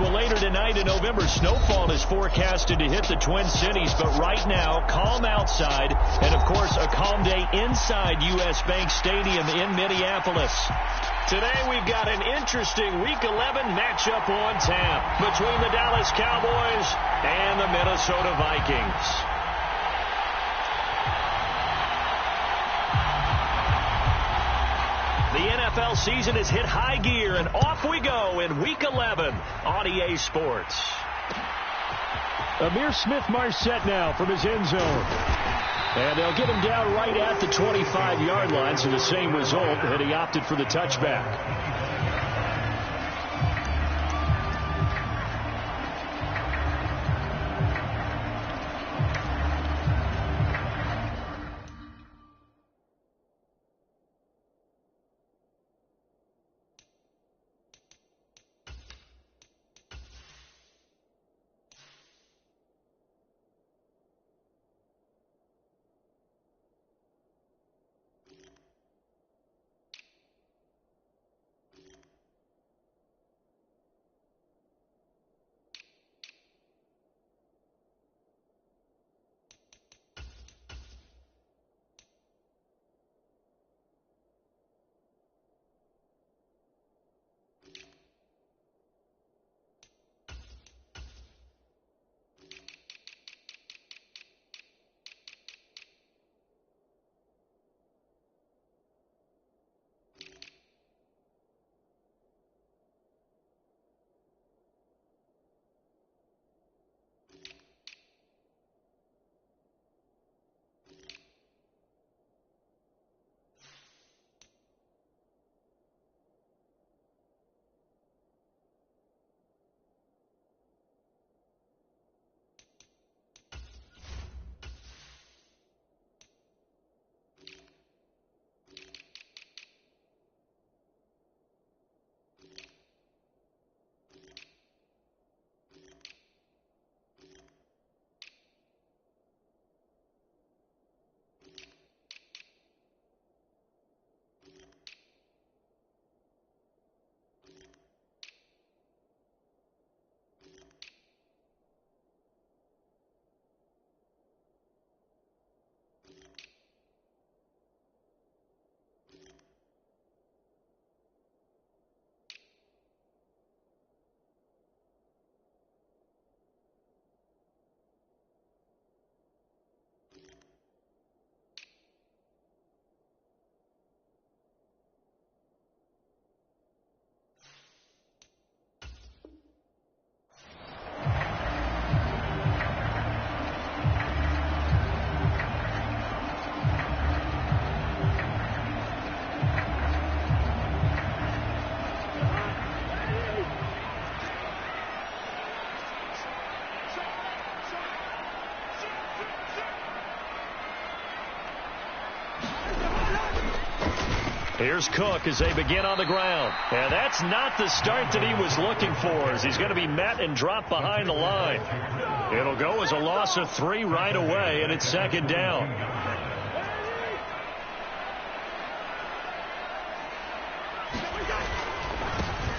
Well, later tonight in November, snowfall is forecasted to hit the Twin Cities. But right now, calm outside. And, of course, a calm day inside U.S. Bank Stadium in Minneapolis. Today, we've got an interesting Week 11 matchup on tap between the Dallas Cowboys and the Minnesota Vikings. The NFL season has hit high gear, and off we go in Week 11 on EA Sports. Amir Smith-Marset now from his end zone. And they'll get him down right at the 25-yard line, so the same result, and he opted for the touchback. Here's Cook as they begin on the ground. And that's not the start that he was looking for, as he's going to be met and dropped behind the line. It'll go as a loss of 3 right away, and it's second down.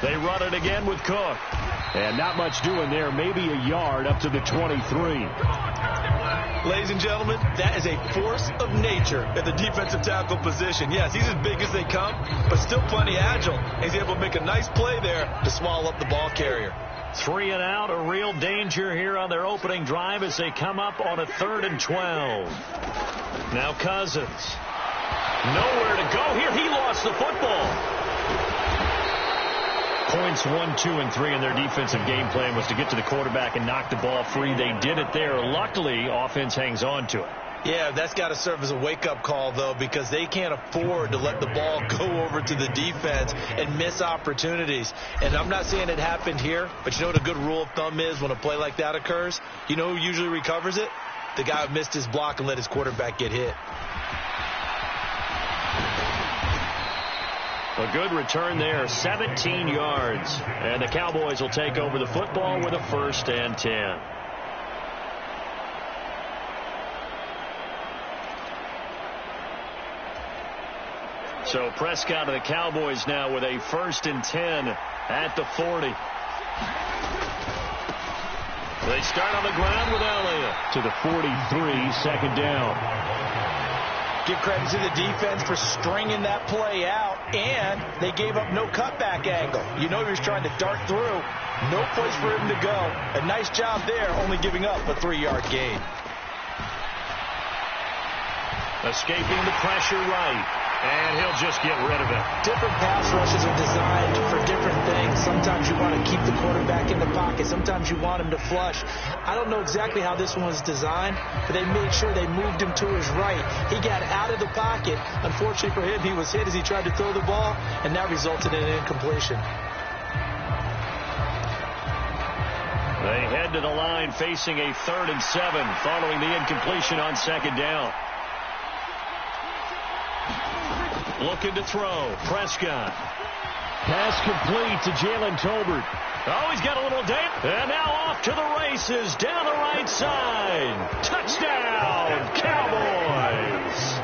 They run it again with Cook. And not much doing there, maybe a yard up to the 23. Ladies and gentlemen, that is a force of nature at the defensive tackle position. Yes, he's as big as they come, but still plenty agile. He's able to make a nice play there to swallow up the ball carrier. 3 and out, a real danger here on their opening drive as they come up on a 3rd and 12. Now Cousins. Nowhere to go here. He lost the football. Points 1, 2, and 3 in their defensive game plan was to get to the quarterback and knock the ball free. They did it there. Luckily, offense hangs on to it. Yeah, that's got to serve as a wake-up call, though, because they can't afford to let the ball go over to the defense and miss opportunities. And I'm not saying it happened here, but you know what a good rule of thumb is when a play like that occurs? You know who usually recovers it? The guy who missed his block and let his quarterback get hit. A good return there, 17 yards. And the Cowboys will take over the football with a 1st and 10. So Prescott of the Cowboys now with a 1st and 10 at the 40. They start on the ground with Elliott. To the 43, second down. Give credit to the defense for stringing that play out, and they gave up no cutback angle. You know he was trying to dart through. No place for him to go. A nice job there, only giving up a 3-yard gain. Escaping the pressure right, and he'll just get rid of it. Different pass rushes are designed for different things. Sometimes you want to keep the quarterback in the pocket. Sometimes you want him to flush. I don't know exactly how this one was designed, but they made sure they moved him to his right. He got out of the pocket. Unfortunately for him, he was hit as he tried to throw the ball, and that resulted in an incompletion. They head to the line facing a 3rd and 7 following the incompletion on second down. Looking to throw. Prescott. Pass complete to Jalen Tolbert. Oh, he's got a little dip. And now off to the races down the right side. Touchdown, Cowboys.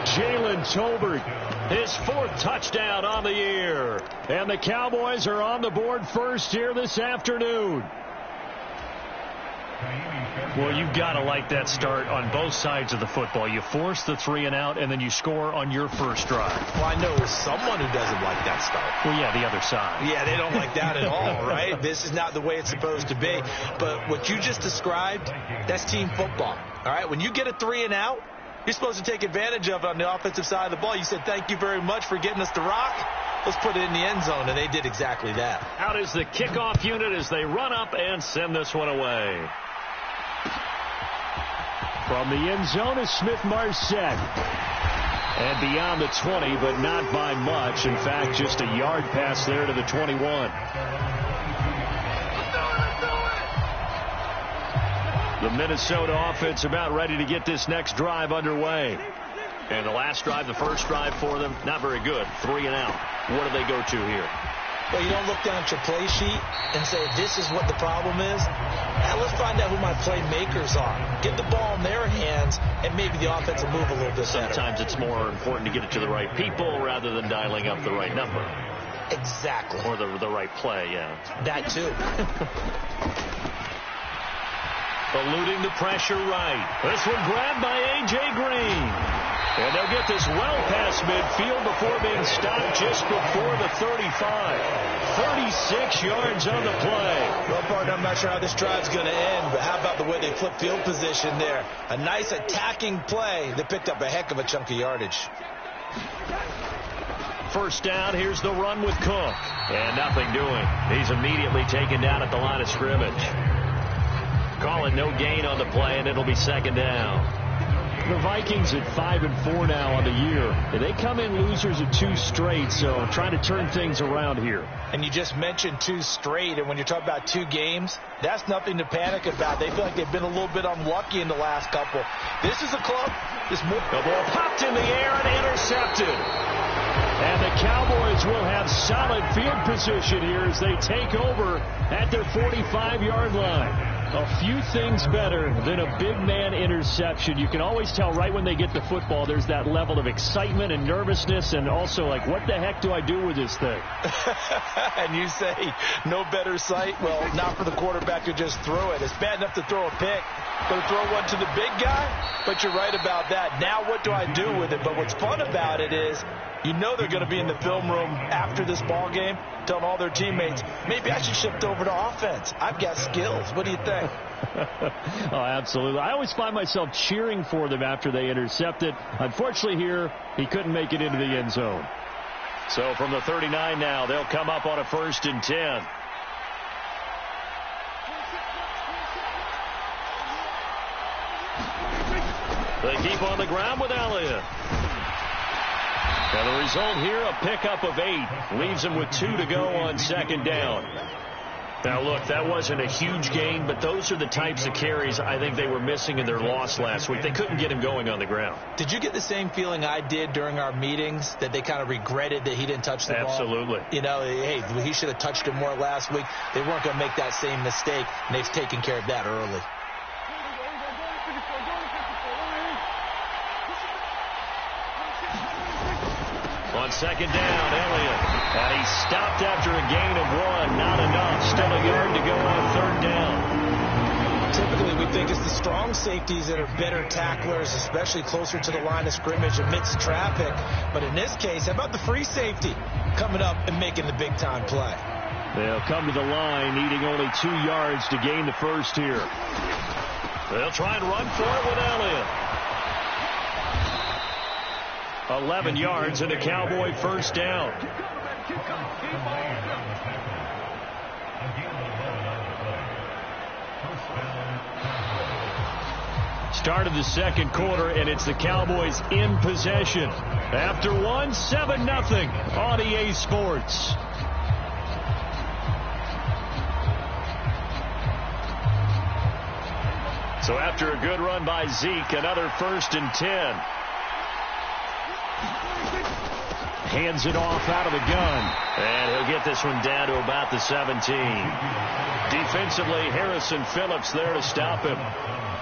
Jalen Tolbert, his 4th touchdown on the year. And the Cowboys are on the board first here this afternoon. Well, you've got to like that start on both sides of the football. You force the 3 and out, and then you score on your first drive. Well, I know someone who doesn't like that start. Well, yeah, the other side. Yeah, they don't like that at all, right? This is not the way it's supposed to be. But what you just described, that's team football. All right, when you get a 3 and out, you're supposed to take advantage of it on the offensive side of the ball. You said, thank you very much for getting us the rock. Let's put it in the end zone, and they did exactly that. Out is the kickoff unit as they run up and send this one away. From the end zone is Smith-Marset. And beyond the 20, but not by much. In fact, just a yard pass there to the 21. The Minnesota offense about ready to get this next drive underway. And the last drive, the first drive for them, not very good. 3 and out. What do they go to here? Well, you don't look down at your play sheet and say, this is what the problem is. Now, let's find out who my playmakers are. Get the ball in their hands, and maybe the offense will move a little bit better. Sometimes it's more important to get it to the right people rather than dialing up the right number. Exactly. Or the right play, yeah. That, too. Eluding the pressure right. This one grabbed by A.J. Green. And they'll get this well past midfield before being stopped just before the 35. 36 yards on the play. Well, partner, I'm not sure how this drive's going to end, but how about the way they flip field position there? A nice attacking play that picked up a heck of a chunk of yardage. First down, here's the run with Cook. And nothing doing. He's immediately taken down at the line of scrimmage. Calling no gain on the play, and it'll be second down. The Vikings at 5-4 now on the year. And they come in losers of 2 straight, so trying to turn things around here. And you just mentioned 2 straight, and when you're talking about 2 games, that's nothing to panic about. They feel like they've been a little bit unlucky in the last couple. This is a club. The ball popped in the air and intercepted. And the Cowboys will have solid field position here as they take over at their 45-yard line. A few things better than a big man interception. You can always tell right when they get the football, there's that level of excitement and nervousness, and also like, what the heck do I do with this thing? And you say, no better sight? Well, not for the quarterback to just throw it. It's bad enough to throw a pick, but to throw one to the big guy? But you're right about that. Now what do I do with it? But what's fun about it is, you know they're going to be in the film room after this ball game telling all their teammates, maybe I should shift over to offense. I've got skills. What do you think? Oh, absolutely. I always find myself cheering for them after they intercept it. Unfortunately here, he couldn't make it into the end zone. So from the 39 now, they'll come up on a 1st and 10. They keep on the ground with Elliott. And the result here, a pickup of 8. Leaves him with 2 to go on second down. Now, look, that wasn't a huge gain, but those are the types of carries I think they were missing in their loss last week. They couldn't get him going on the ground. Did you get the same feeling I did during our meetings, that they kind of regretted that he didn't touch the ball? Absolutely. You know, hey, he should have touched it more last week. They weren't going to make that same mistake, and they've taken care of that early. On second down, Elliott. And he stopped after a gain of 1. Not enough. Still a yard to go on 3rd down. Typically, we think it's the strong safeties that are better tacklers, especially closer to the line of scrimmage amidst traffic. But in this case, how about the free safety coming up and making the big-time play? They'll come to the line, needing only 2 yards to gain the first here. They'll try and run for it with Elliott. 11 yards and a Cowboy first down. Start of the second quarter, and it's the Cowboys in possession. After one, 7-0 on EA Sports. So after a good run by Zeke, another 1st and 10. Hands it off out of the gun. And he'll get this one down to about the 17. Defensively, Harrison Phillips there to stop him.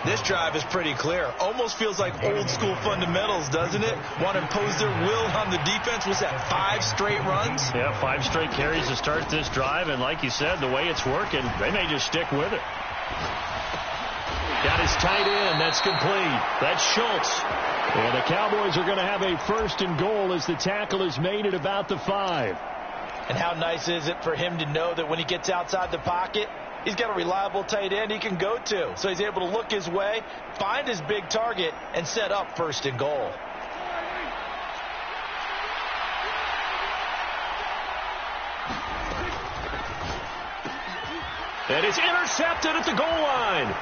This drive is pretty clear. Almost feels like old-school fundamentals, doesn't it? Want to impose their will on the defense. Was that 5 straight runs? Yeah, 5 straight carries to start this drive. And like you said, the way it's working, they may just stick with it. Got his tight end. That's complete. That's Schultz. And the Cowboys are going to have a 1st and goal as the tackle is made at about the 5. And how nice is it for him to know that when he gets outside the pocket, he's got a reliable tight end he can go to. So he's able to look his way, find his big target, and set up 1st and goal. And it's intercepted at the goal line.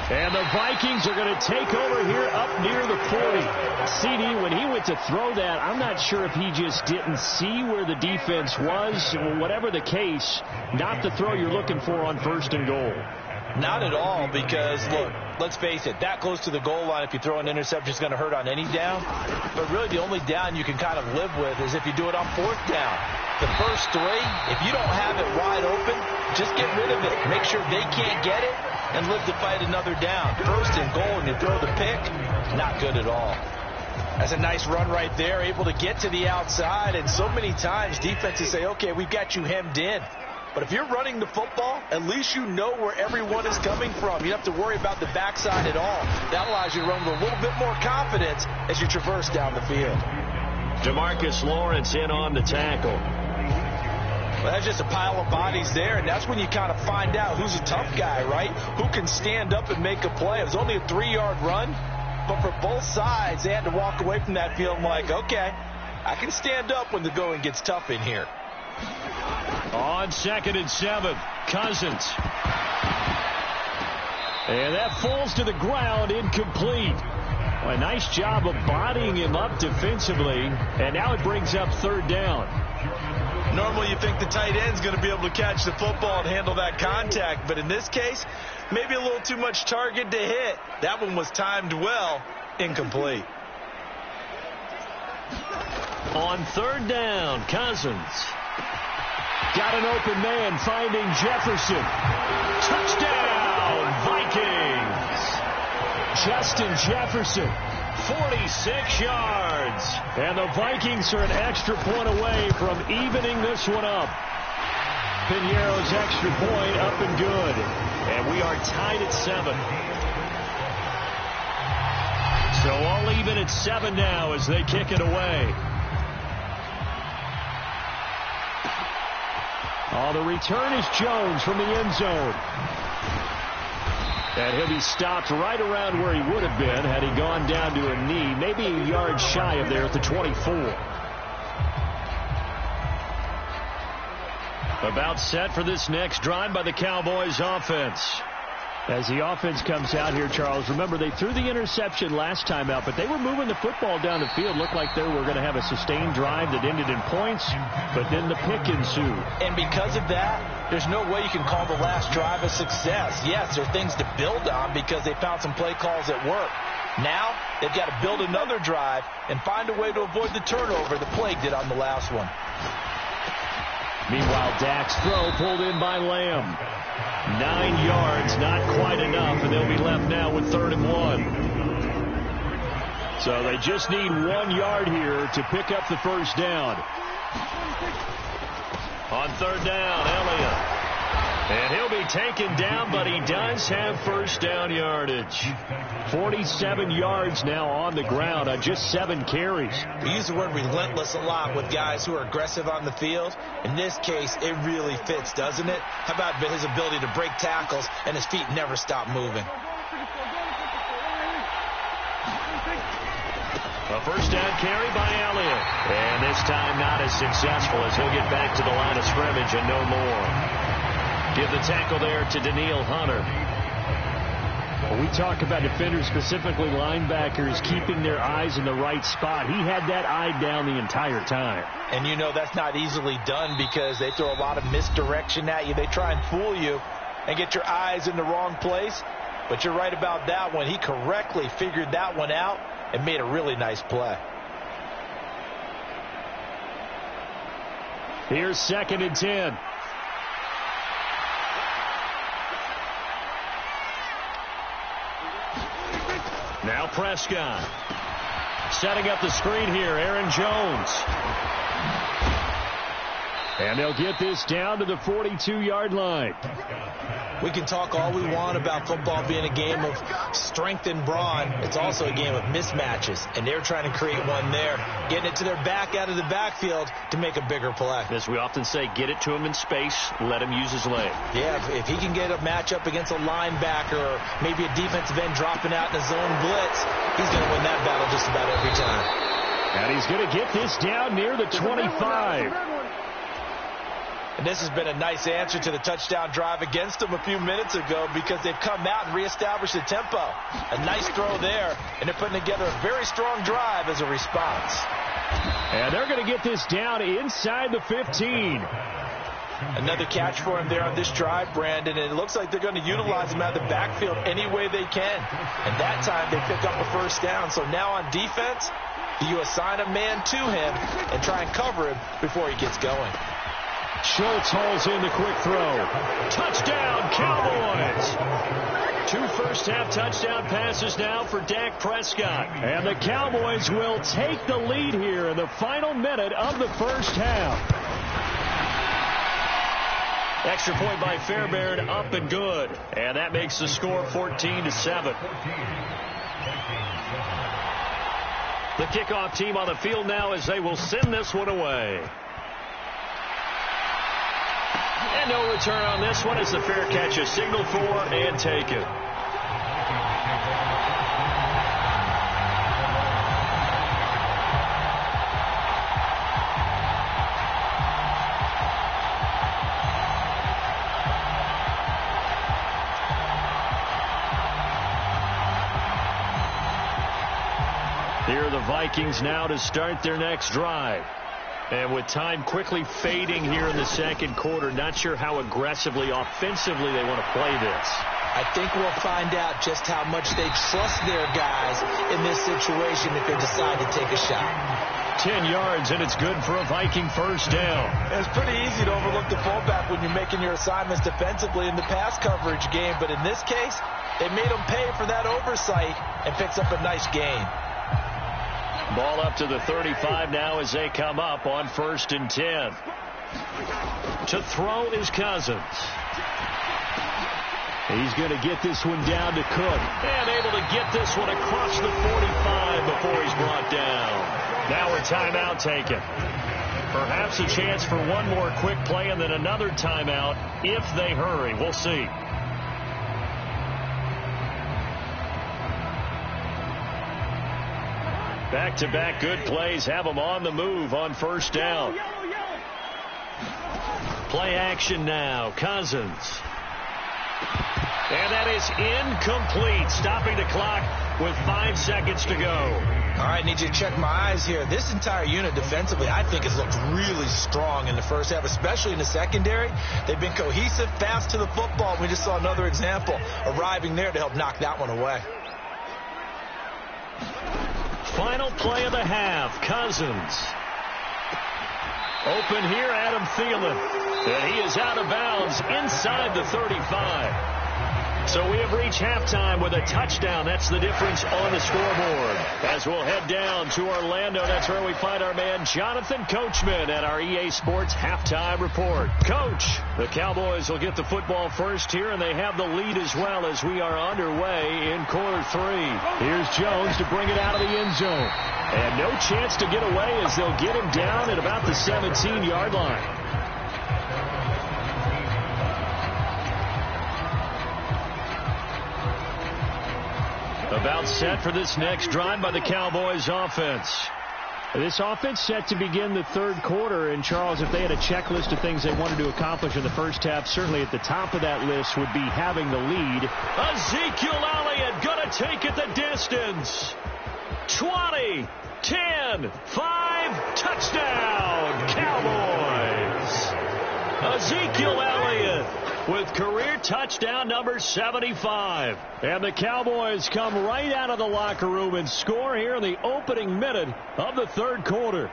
And the Vikings are going to take over here up near the 40. CD, when he went to throw that, I'm not sure if he just didn't see where the defense was. Whatever the case, not the throw you're looking for on 1st and goal. Not at all, because, look, let's face it, that close to the goal line, if you throw an interception, is going to hurt on any down. But really the only down you can kind of live with is if you do it on 4th down. The first 3, if you don't have it wide open, just get rid of it. Make sure they can't get it and live to fight another down. 1st and goal, and you throw the pick, not good at all. That's a nice run right there, able to get to the outside. And so many times defenses say, okay, we've got you hemmed in. But if you're running the football, at least you know where everyone is coming from. You don't have to worry about the backside at all. That allows you to run with a little bit more confidence as you traverse down the field. DeMarcus Lawrence in on the tackle. Well, that's just a pile of bodies there, and that's when you kind of find out who's a tough guy, right? Who can stand up and make a play. It was only a 3-yard run, but for both sides, they had to walk away from that field like, okay, I can stand up when the going gets tough in here. On 2nd and 7, Cousins. And that falls to the ground, incomplete. Well, a nice job of bodying him up defensively, and now it brings up 3rd down. Normally you think the tight end's going to be able to catch the football and handle that contact, but in this case, maybe a little too much target to hit. That one was timed well, incomplete. On 3rd down, Cousins. Got an open man, finding Jefferson. Touchdown, Vikings! Justin Jefferson, 46 yards. And the Vikings are an extra point away from evening this one up. Piñeiro's extra point up and good. And we are tied at 7. So all even at 7 now as they kick it away. Oh, the return is Jones from the end zone. And he'll be stopped right around where he would have been had he gone down to a knee, maybe a yard shy of there at the 24. About set for this next drive by the Cowboys offense. As the offense comes out here, Charles, remember they threw the interception last time out, but they were moving the football down the field. Looked like they were going to have a sustained drive that ended in points, but then the pick ensued. And because of that, there's no way you can call the last drive a success. Yes, there are things to build on because they found some play calls that work. Now, they've got to build another drive and find a way to avoid the turnover the Plague did on the last one. Meanwhile, Dak's throw pulled in by Lamb. 9 yards, not quite enough, and they'll be left now with 3rd and 1. So they just need 1 yard here to pick up the first down. On third down, Elliott. And he'll be taken down, but he does have first down yardage. 47 yards now on the ground on just 7 carries. We use the word relentless a lot with guys who are aggressive on the field. In this case, it really fits, doesn't it? How about his ability to break tackles and his feet never stop moving? A first down carry by Elliott. And this time not as successful as he'll get back to the line of scrimmage and no more. Give the tackle there to Daniil Hunter. When we talk about defenders, specifically linebackers, keeping their eyes in the right spot, he had that eye down the entire time. And you know that's not easily done because they throw a lot of misdirection at you. They try and fool you and get your eyes in the wrong place. But you're right about that one. He correctly figured that one out and made a really nice play. Here's 2nd and 10. Now Prescott. Setting up the screen here, Aaron Jones. And they'll get this down to the 42-yard line. We can talk all we want about football being a game of strength and brawn. It's also a game of mismatches, and they're trying to create one there, getting it to their back out of the backfield to make a bigger play. As we often say, get it to him in space, let him use his leg. Yeah, if he can get a matchup against a linebacker or maybe a defensive end dropping out in a zone blitz, he's going to win that battle just about every time. And he's going to get this down near the 25. And this has been a nice answer to the touchdown drive against them a few minutes ago because they've come out and reestablished the tempo. A nice throw there, and they're putting together a very strong drive as a response. And they're going to get this down inside the 15. Another catch for him there on this drive, Brandon, and it looks like they're going to utilize him out of the backfield any way they can. And that time they pick up a first down. So now on defense, you assign a man to him and try and cover him before he gets going. Schultz hauls in the quick throw. Touchdown, Cowboys! 2 first-half touchdown passes now for Dak Prescott. And the Cowboys will take the lead here in the final minute of the first half. Extra point by Fairbairn, up and good. And that makes the score 14-7. The kickoff team on the field now as they will send this one away. And no return on this one as the fair catch is signaled for and taken. Here are the Vikings now to start their next drive. And with time quickly fading here in the second quarter, not sure how aggressively, offensively they want to play this. I think we'll find out just how much they trust their guys in this situation if they decide to take a shot. 10 yards, and it's good for a Viking first down. It's pretty easy to overlook the fullback when you're making your assignments defensively in the pass coverage game, but in this case, they made them pay for that oversight and picks up a nice gain. Ball up to the 35 now as they come up on 1st and 10. To throw is Cousins. He's going to get this one down to Cook. And able to get this one across the 45 before he's brought down. Now a timeout taken. Perhaps a chance for one more quick play and then another timeout if they hurry. We'll see. Back-to-back good plays have them on the move on first down. Play action now. Cousins. And that is incomplete. Stopping the clock with 5 seconds to go. All right, need you to check my eyes here. This entire unit defensively, I think, has looked really strong in the first half, especially in the secondary. They've been cohesive, fast to the football. We just saw another example arriving there to help knock that one away. Final play of the half. Cousins. Open here, Adam Thielen. And he is out of bounds inside the 35. So we have reached halftime with a touchdown. That's the difference on the scoreboard. As we'll head down to Orlando, that's where we find our man Jonathan Coachman at our EA Sports Halftime Report. Coach, the Cowboys will get the football first here, and they have the lead as well as we are underway in quarter 3. Here's Jones to bring it out of the end zone. And no chance to get away as they'll get him down at about the 17-yard line. About set for this next drive by the Cowboys offense. This offense set to begin the third quarter. And, Charles, if they had a checklist of things they wanted to accomplish in the first half, certainly at the top of that list would be having the lead. Ezekiel Elliott going to take it the distance. 20, 10, 5, touchdown, Cowboys. Ezekiel Elliott with career touchdown number 75. And the Cowboys come right out of the locker room and score here in the opening minute of the third quarter.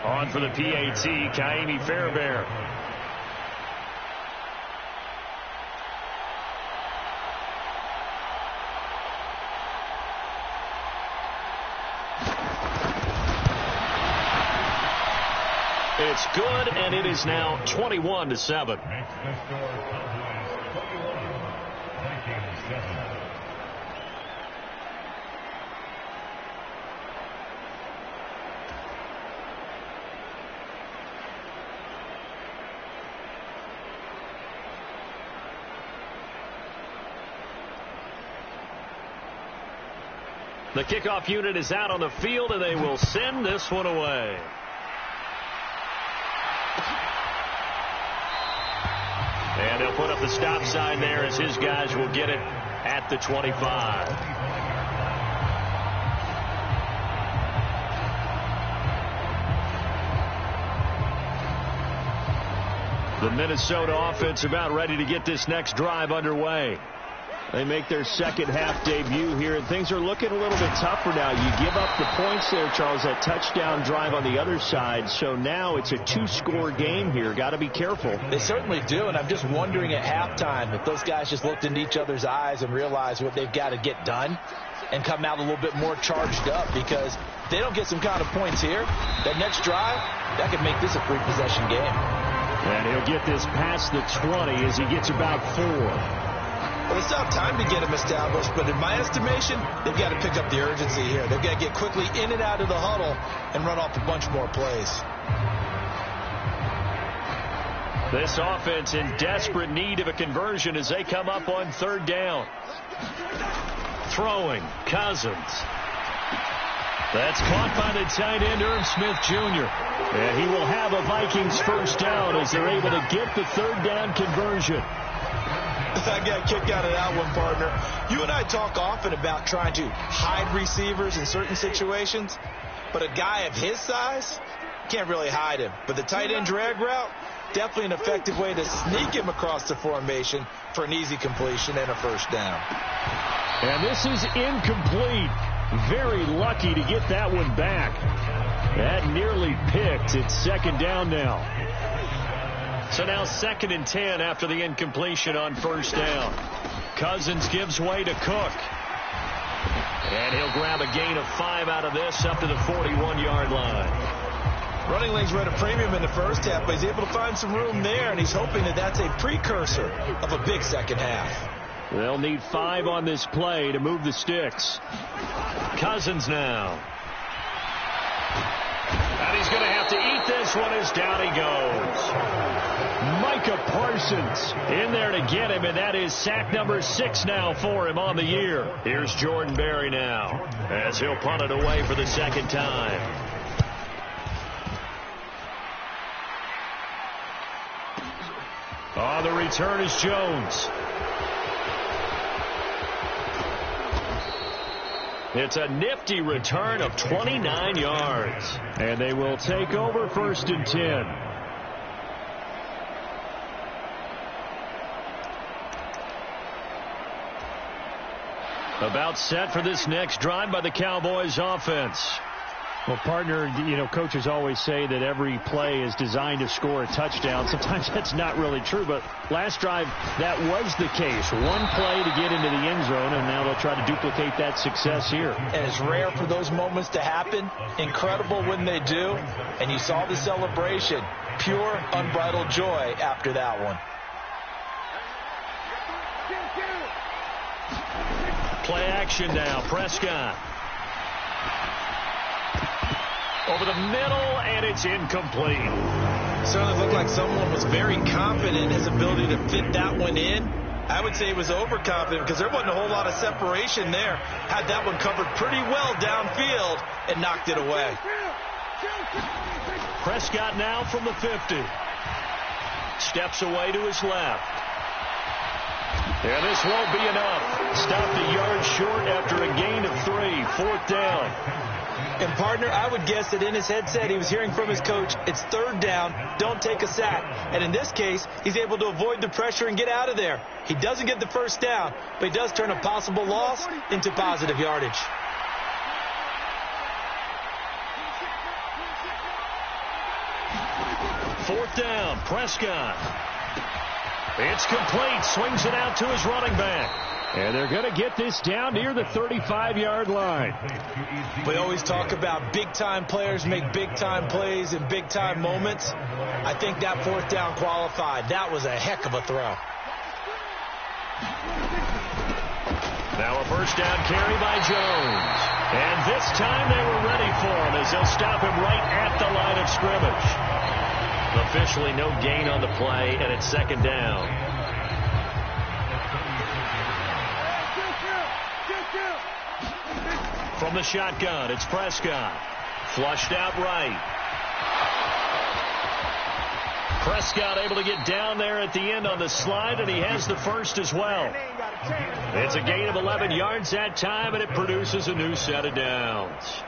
On for the PAT, Kaimi Fairbairn. It's good, and it is now 21-7. The kickoff unit is out on the field, and they will send this one away. And they'll put up the stop sign there as his guys will get it at the 25. The Minnesota offense about ready to get this next drive underway. They make their second half debut here, and things are looking a little bit tougher now. You give up the points there, Charles, that touchdown drive on the other side. So now it's a two-score game here. Got to be careful. They certainly do, and I'm just wondering at halftime if those guys just looked into each other's eyes and realized what they've got to get done and come out a little bit more charged up, because if they don't get some kind of points here, that next drive, that could make this a three-possession game. And he'll get this past the 20 as he gets about 4. Well, it's not time to get them established, but in my estimation, they've got to pick up the urgency here. They've got to get quickly in and out of the huddle and run off a bunch more plays. This offense in desperate need of a conversion as they come up on third down. Throwing, Cousins. That's caught by the tight end, Irv Smith Jr. And he will have a Vikings first down as they're able to get the third down conversion. I got a kick out of that one, partner. You and I talk often about trying to hide receivers in certain situations, but a guy of his size can't really hide him. But the tight end drag route, definitely an effective way to sneak him across the formation for an easy completion and a first down. And this is incomplete. Very lucky to get that one back. That nearly picked. It's second down now. So now 2nd and 10 after the incompletion on first down. Cousins gives way to Cook. And he'll grab a gain of 5 out of this up to the 41-yard line. Running lanes were at a premium in the first half, but he's able to find some room there, and he's hoping that that's a precursor of a big second half. They'll need 5 on this play to move the sticks. Cousins now. And he's going to have to eat this one as down he goes. Micah Parsons in there to get him, and that is sack number 6 now for him on the year. Here's Jordan Berry now as he'll punt it away for the second time. Oh, the return is Jones. It's a nifty return of 29 yards. And they will take over 1st and 10. About set for this next drive by the Cowboys offense. Well, partner, coaches always say that every play is designed to score a touchdown. Sometimes that's not really true, but last drive, that was the case. One play to get into the end zone, and now they'll try to duplicate that success here. And it's rare for those moments to happen. Incredible when they do. And you saw the celebration. Pure, unbridled joy after that one. Play action now. Prescott. Over the middle, and it's incomplete. Certainly looked like someone was very confident in his ability to fit that one in. I would say he was overconfident because there wasn't a whole lot of separation there. Had that one covered pretty well downfield and knocked it away. Prescott now from the 50. Steps away to his left. And this won't be enough. Stopped a yard short after a gain of 3. 4th down. And, partner, I would guess that in his headset he was hearing from his coach, it's 3rd down, don't take a sack. And in this case, he's able to avoid the pressure and get out of there. He doesn't get the 1st down, but he does turn a possible loss into positive yardage. Fourth down, Prescott. It's complete, swings it out to his running back. And they're going to get this down near the 35-yard line. We always talk about big-time players make big-time plays in big-time moments. I think that 4th down qualified. That was a heck of a throw. Now a 1st down carry by Jones. And this time they were ready for him as they'll stop him right at the line of scrimmage. Officially no gain on the play, and it's 2nd down. From the shotgun, it's Prescott. Flushed out right. Prescott able to get down there at the end on the slide, and he has the 1st as well. It's a gain of 11 yards that time, and it produces a new set of downs.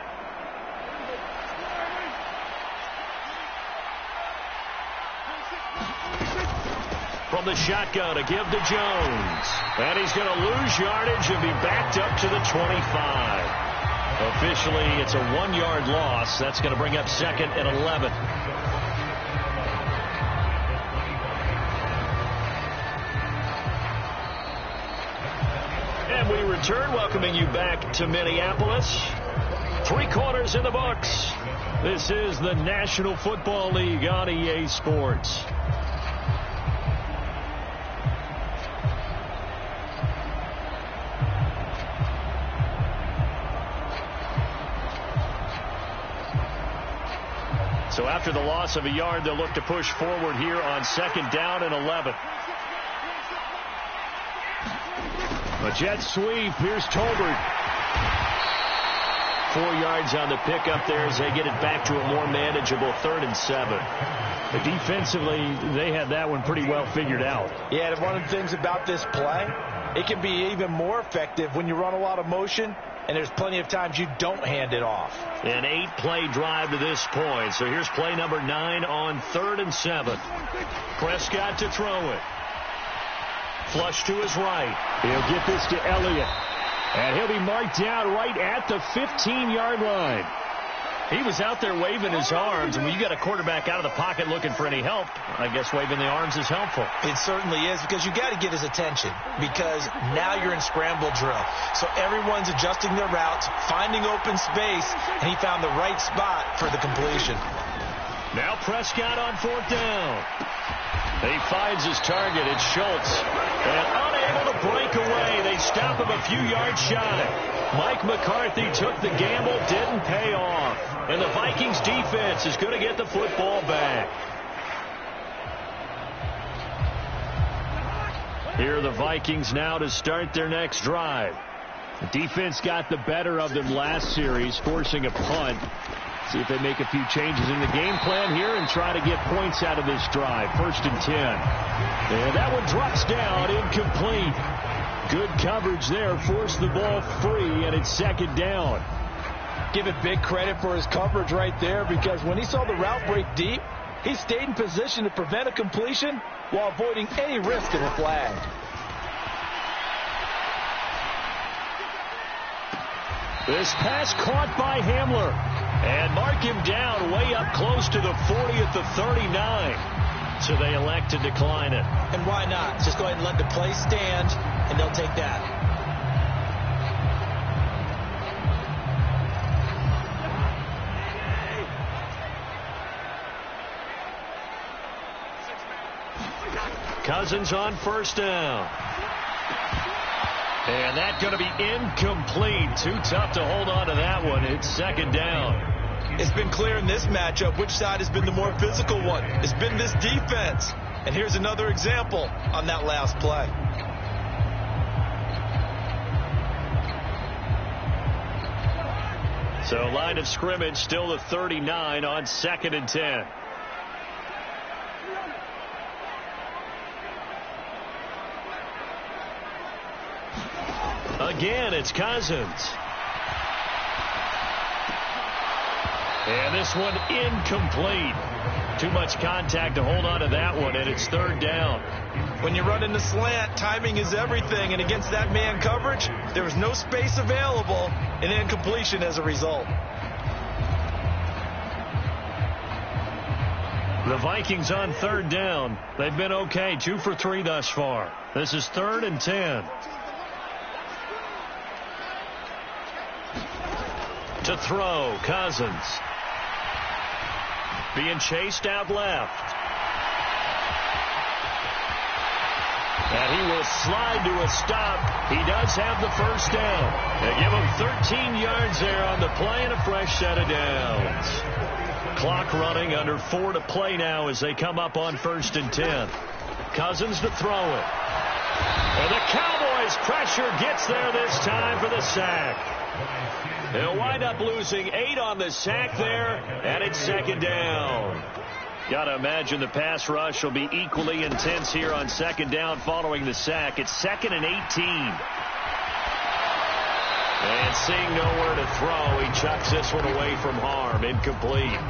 From the shotgun to give to Jones. And he's going to lose yardage and be backed up to the 25. Officially, it's a 1-yard loss. That's going to bring up 2nd and 11. And we return, welcoming you back to Minneapolis. 3 quarters in the books. This is the National Football League on EA Sports. So after the loss of a yard, they'll look to push forward here on 2nd down and 11. A jet sweep. Here's Tolbert. 4 yards on the pickup there as they get it back to a more manageable 3rd and 7. But defensively, they had that one pretty well figured out. Yeah, and one of the things about this play, it can be even more effective when you run a lot of motion, and there's plenty of times you don't hand it off. An 8-play drive to this point. So here's play number 9 on 3rd and 7. Prescott to throw it. Flush to his right. He'll get this to Elliott. And he'll be marked down right at the 15-yard line. He was out there waving his arms, and when you got a quarterback out of the pocket looking for any help, I guess waving the arms is helpful. It certainly is, because you got to get his attention, because now you're in scramble drill. So everyone's adjusting their routes, finding open space, and he found the right spot for the completion. Now Prescott on 4th down. He finds his target. It's Schultz. And unable to break away. They stop him a few yards shy. Mike McCarthy took the gamble, didn't pay off. And the Vikings defense is going to get the football back. Here are the Vikings now to start their next drive. The defense got the better of them last series, forcing a punt. See if they make a few changes in the game plan here and try to get points out of this drive. 1st and 10. And that one drops down, incomplete. Good coverage there, forced the ball free, and it's 2nd down. Give it big credit for his coverage right there, because when he saw the route break deep, he stayed in position to prevent a completion while avoiding any risk of a flag. This pass caught by Hamler. And mark him down way up close to the 40 at the 39. So they elect to decline it. And why not? Just go ahead and let the play stand, and they'll take that. Cousins on first down. And that's going to be incomplete. Too tough to hold on to that one. It's second down. It's been clear in this matchup which side has been the more physical one. It's been this defense. And here's another example on that last play. So line of scrimmage still the 39 on 2nd and 10. Again, it's Cousins. And this one incomplete. Too much contact to hold on to that one, and it's third down. When you run in the slant, timing is everything, and against that man coverage, there was no space available, and incompletion as a result. The Vikings on third down. They've been okay, 2 for 3 thus far. This is 3rd and 10. To throw, Cousins. Being chased out left. And he will slide to a stop. He does have the first down. They give him 13 yards there on the play and a fresh set of downs. Clock running, under 4 to play now as they come up on 1st and 10. Cousins to throw it. And the Cowboys pressure gets there this time for the sack. They'll wind up losing 8 on the sack there, and it's second down. Got to imagine the pass rush will be equally intense here on second down following the sack. It's 2nd and 18. And seeing nowhere to throw, he chucks this one away from harm. Incomplete.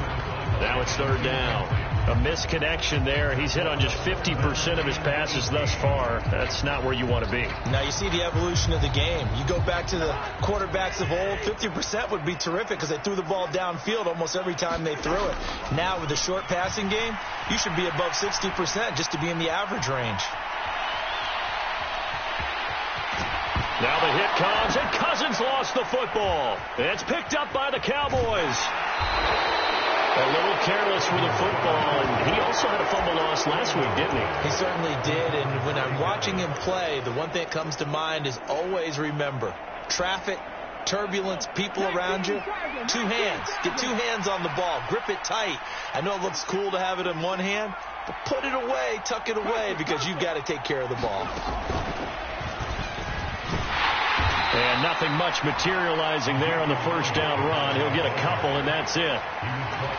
Now it's third down. A misconnection there. He's hit on just 50% of his passes thus far. That's not where you want to be. Now you see the evolution of the game. You go back to the quarterbacks of old, 50% would be terrific because they threw the ball downfield almost every time they threw it. Now with the short passing game, you should be above 60% just to be in the average range. Now the hit comes, and Cousins lost the football. It's picked up by the Cowboys. A little careless with the football, and he also had a fumble loss last week, didn't he? He certainly did, and when I'm watching him play, the one thing that comes to mind is always remember, traffic, turbulence, people around you, 2 hands. Get 2 hands on the ball. Grip it tight. I know it looks cool to have it in one hand, but put it away, tuck it away, because you've got to take care of the ball. And nothing much materializing there on the first down run. He'll get a couple, and that's it.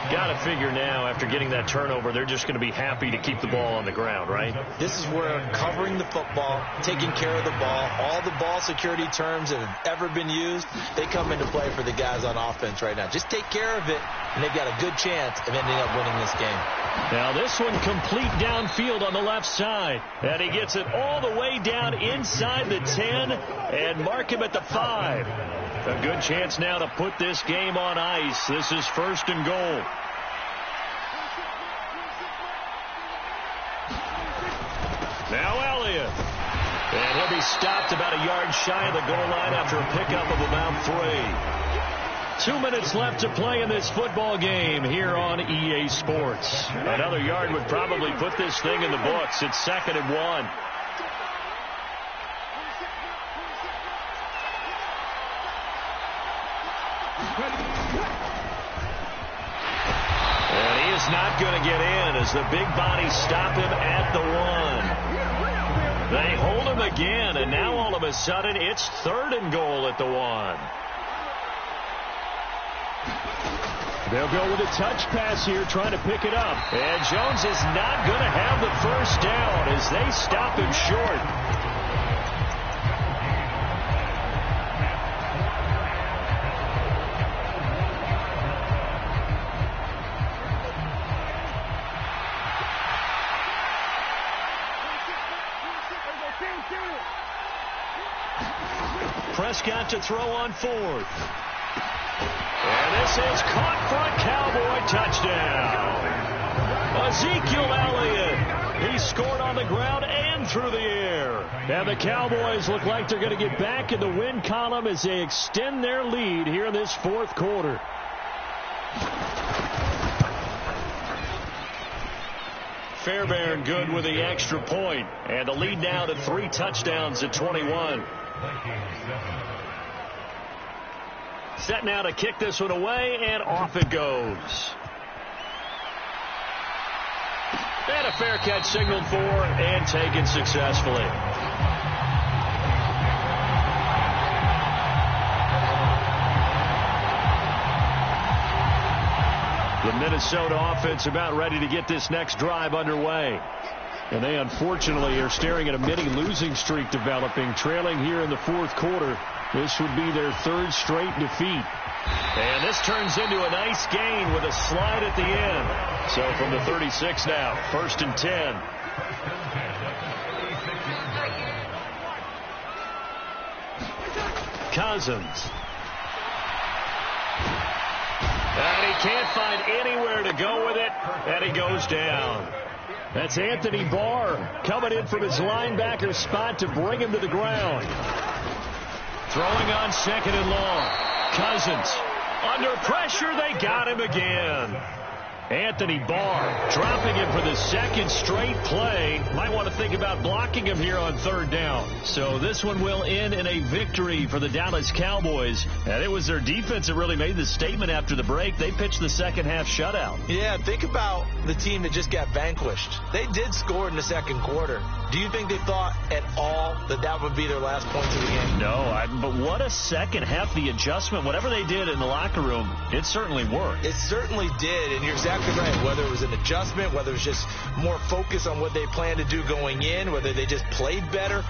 Got to figure now, after getting that turnover, they're just going to be happy to keep the ball on the ground, right? This is where covering the football, taking care of the ball, all the ball security terms that have ever been used, they come into play for the guys on offense right now. Just take care of it, and they've got a good chance of ending up winning this game. Now this one complete downfield on the left side. And he gets it all the way down inside the 10 and mark him at the 5. A good chance now to put this game on ice. This is 1st and goal. Now Elliott. And he'll be stopped about a yard shy of the goal line after a pickup of about 3. 2 minutes left to play in this football game here on EA Sports. Another yard would probably put this thing in the books. It's 2nd and 1. And he is not going to get in as the big bodies stop him at the 1. They hold him again, and now all of a sudden it's 3rd and goal at the 1. They'll go with a touch pass here, trying to pick it up. And Jones is not going to have the first down as they stop him short. Prescott to throw on 4th. This is caught front, Cowboy touchdown. Ezekiel Elliott. He scored on the ground and through the air. And the Cowboys look like they're going to get back in the win column as they extend their lead here in this fourth quarter. Fairbairn good with the extra point. And the lead now to 3 touchdowns at 21. Set now to kick this one away, and off it goes. And a fair catch signaled for and taken successfully. The Minnesota offense about ready to get this next drive underway. And they unfortunately are staring at a mini losing streak developing, trailing here in the fourth quarter. This would be their 3rd straight defeat. And this turns into a nice gain with a slide at the end. So from the 36 now, 1st and 10. Cousins. And he can't find anywhere to go with it, and he goes down. That's Anthony Barr coming in from his linebacker spot to bring him to the ground. Throwing on 2nd and long. Cousins. Under pressure, they got him again. Anthony Barr dropping him for the 2nd straight play. Might want to think about blocking him here on 3rd down. So this one will end in a victory for the Dallas Cowboys. And it was their defense that really made the statement after the break. They pitched the second half shutout. Yeah, think about the team that just got vanquished. They did score in the 2nd quarter. Do you think they thought at all that that would be their last points of the game? No, but what a second half. The adjustment, whatever they did in the locker room, it certainly worked. It certainly did, and you're exactly right. Whether it was an adjustment, whether it was just more focus on what they planned to do going in, whether they just played better,